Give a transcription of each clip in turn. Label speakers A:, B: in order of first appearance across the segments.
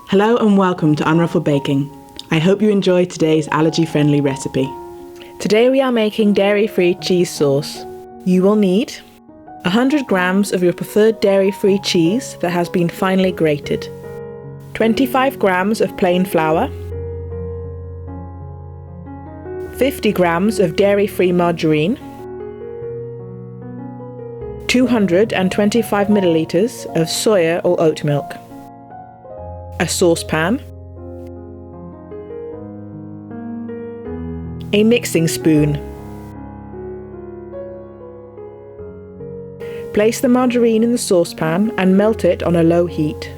A: Hello and welcome to Unruffled Baking. I hope you enjoy today's allergy-friendly recipe.
B: Today we are making dairy-free cheese sauce. You will need 100 grams of your preferred dairy-free cheese that has been finely grated, 25 grams of plain flour, 50 grams of dairy-free margarine, 225 milliliters of soya or oat milk, a saucepan, a mixing spoon. Place the margarine in the saucepan and melt it on a low heat.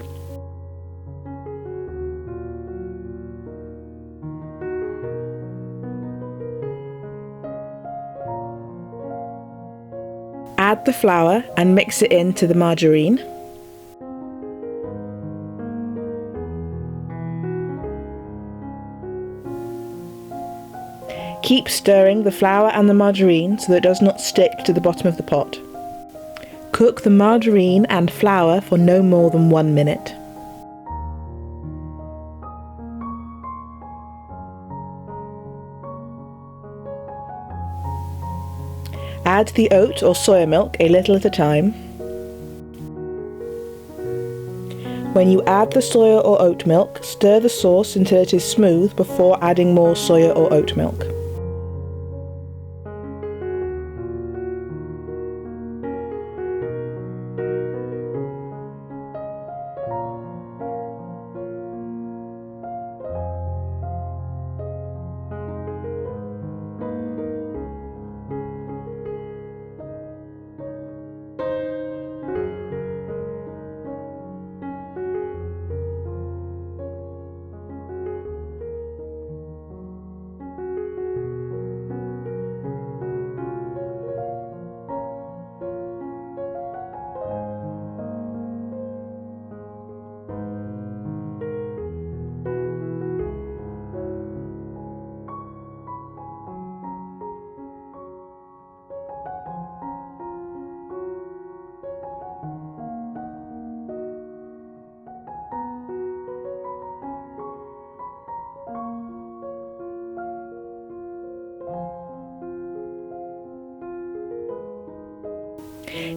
B: Add the flour and mix it into the margarine. Keep stirring the flour and the margarine so that it does not stick to the bottom of the pot. Cook the margarine and flour for no more than 1 minute. Add the oat or soya milk a little at a time. When you add the soya or oat milk, stir the sauce until it is smooth before adding more soya or oat milk.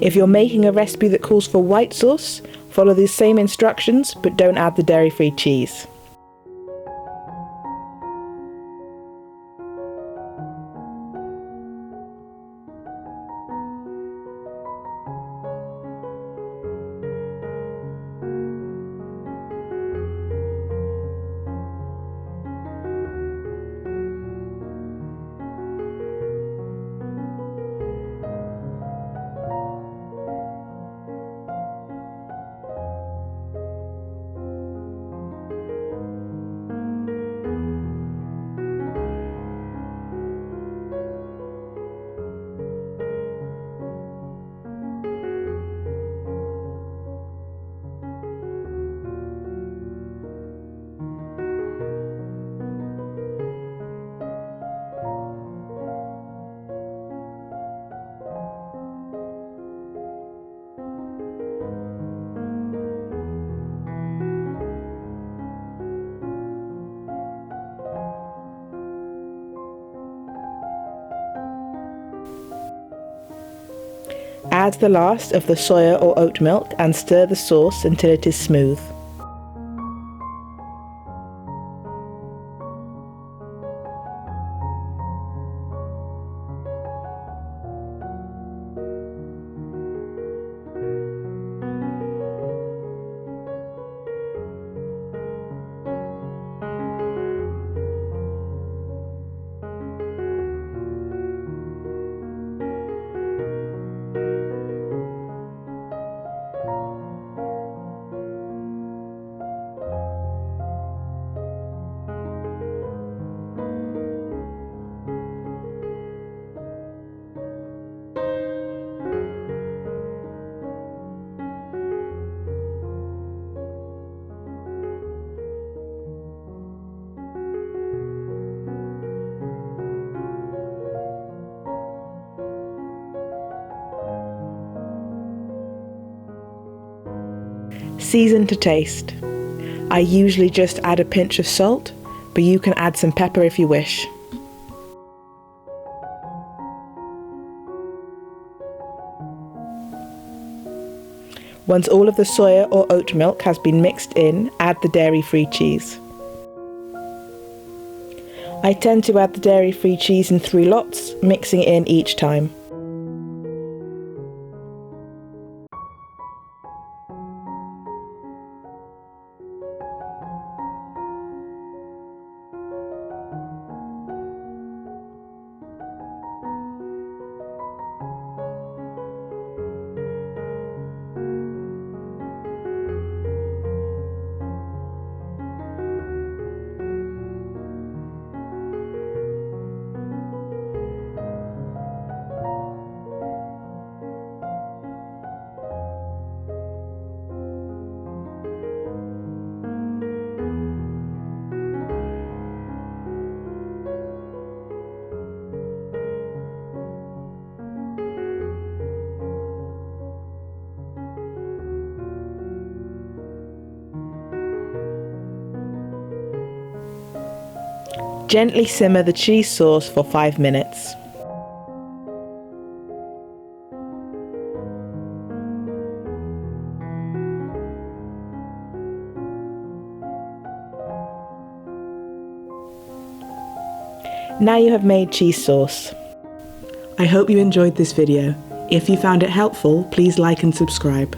B: If you're making a recipe that calls for white sauce, follow these same instructions but don't add the dairy-free cheese. Add the last of the soya or oat milk and stir the sauce until it is smooth. Season to taste. I usually just add a pinch of salt, but you can add some pepper if you wish. Once all of the soya or oat milk has been mixed in, add the dairy-free cheese. I tend to add the dairy-free cheese in 3 lots, mixing it in each time. Gently simmer the cheese sauce for 5 minutes. Now you have made cheese sauce.
A: I hope you enjoyed this video. If you found it helpful, please like and subscribe.